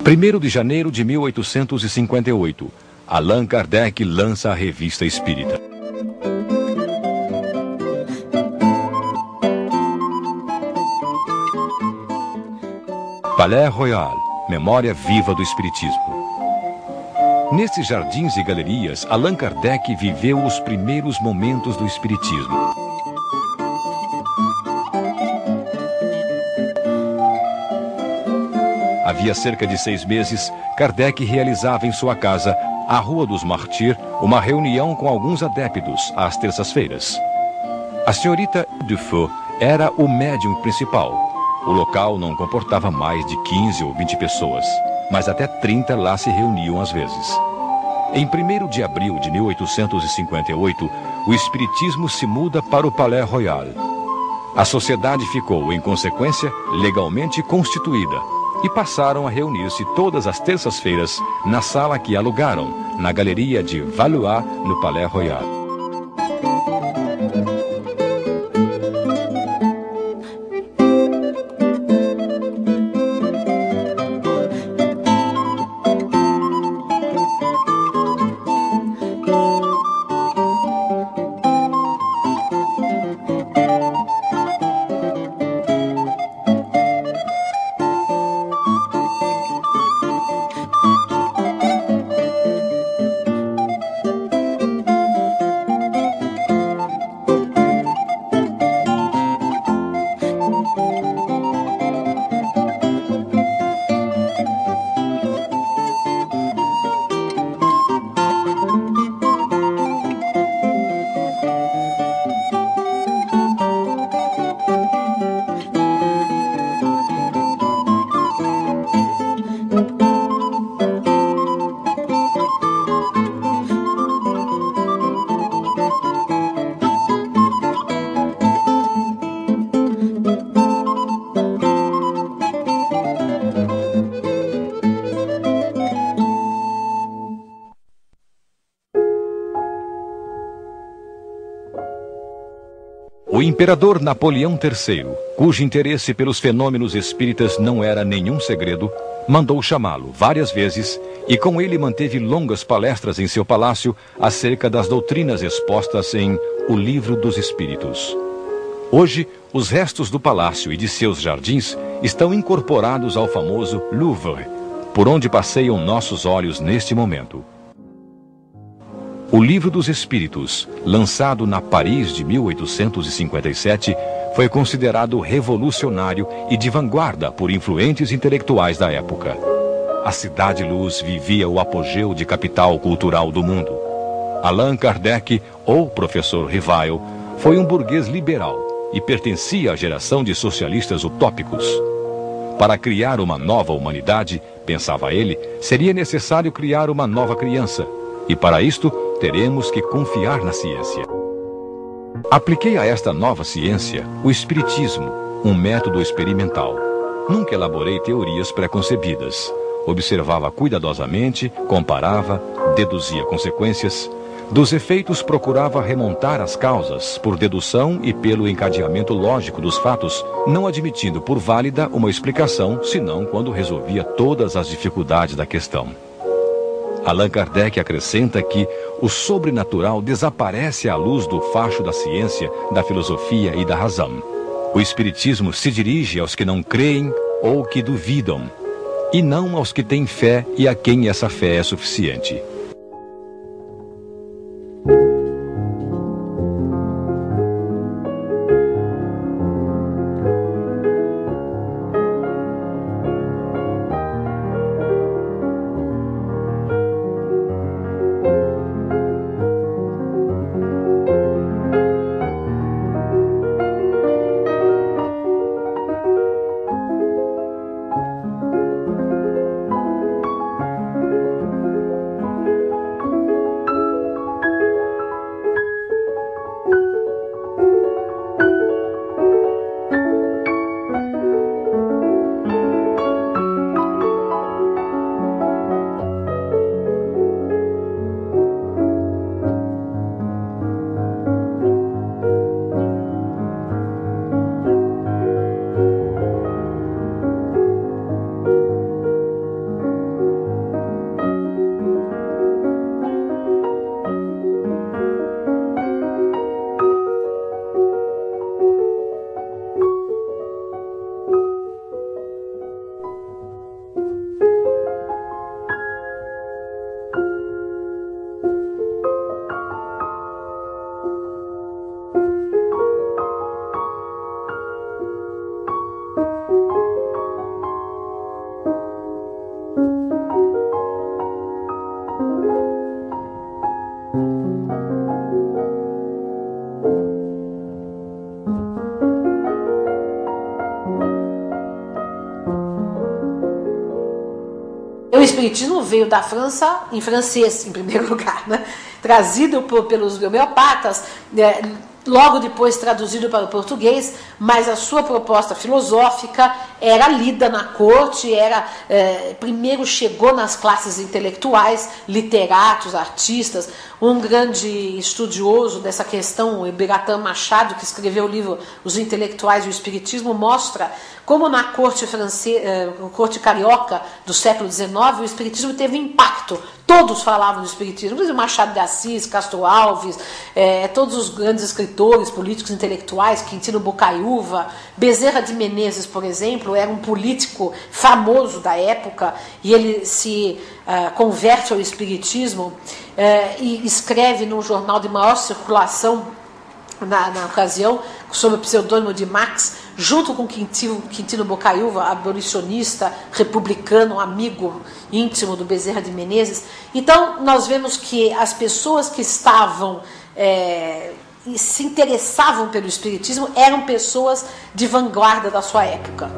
1º de janeiro de 1858, Allan Kardec lança a Revista Espírita. Palais Royal, memória viva do Espiritismo. Nesses jardins e galerias, Allan Kardec viveu os primeiros momentos do Espiritismo. Havia cerca de 6 meses, Kardec realizava em sua casa, a Rua dos Martyrs, uma reunião com alguns adeptos às terças-feiras. A senhorita Dufour era o médium principal. O local não comportava mais de 15 ou 20 pessoas, mas até 30 lá se reuniam às vezes. Em 1º de abril de 1858, o Espiritismo se muda para o Palais Royal. A sociedade ficou, em consequência, legalmente constituída e passaram a reunir-se todas as terças-feiras na sala que alugaram, na galeria de Valois, no Palais Royal. O imperador Napoleão III, cujo interesse pelos fenômenos espíritas não era nenhum segredo, mandou chamá-lo várias vezes e com ele manteve longas palestras em seu palácio acerca das doutrinas expostas em O Livro dos Espíritos. Hoje, os restos do palácio e de seus jardins estão incorporados ao famoso Louvre, por onde passeiam nossos olhos neste momento. O Livro dos Espíritos, lançado na Paris de 1857, foi considerado revolucionário e de vanguarda por influentes intelectuais da época. A Cidade-Luz vivia o apogeu de capital cultural do mundo. Allan Kardec, ou professor Rivail, foi um burguês liberal e pertencia à geração de socialistas utópicos. Para criar uma nova humanidade, pensava ele, seria necessário criar uma nova criança. E para isto, teremos que confiar na ciência. Apliquei a esta nova ciência o Espiritismo, um método experimental. Nunca elaborei teorias preconcebidas. Observava cuidadosamente, comparava, deduzia consequências. Dos efeitos procurava remontar as causas por dedução e pelo encadeamento lógico dos fatos, não admitindo por válida uma explicação, senão quando resolvia todas as dificuldades da questão. Allan Kardec acrescenta que o sobrenatural desaparece à luz do facho da ciência, da filosofia e da razão. O Espiritismo se dirige aos que não creem ou que duvidam, e não aos que têm fé e a quem essa fé é suficiente. espiritismo veio da França em francês, em primeiro lugar, né? Trazido pelos homeopatas, logo depois traduzido para o português, mas a sua proposta filosófica era lida na corte, primeiro chegou nas classes intelectuais, literatos, artistas. Um grande estudioso dessa questão, o Bertrand Machado, que escreveu o livro Os Intelectuais e o Espiritismo, mostra como na corte corte carioca do século XIX, o espiritismo teve impacto. Todos falavam do espiritismo, inclusive Machado de Assis, Castro Alves, todos os grandes escritores, políticos, intelectuais, Quintino Bocaiúva, Bezerra de Menezes, por exemplo, era um político famoso da época, e ele se converte ao espiritismo e escreve num jornal de maior circulação na ocasião, sob o pseudônimo de Max, junto com Quintino Bocaiúva, abolicionista, republicano, amigo íntimo do Bezerra de Menezes. Então, nós vemos que as pessoas que estavam e se interessavam pelo espiritismo eram pessoas de vanguarda da sua época.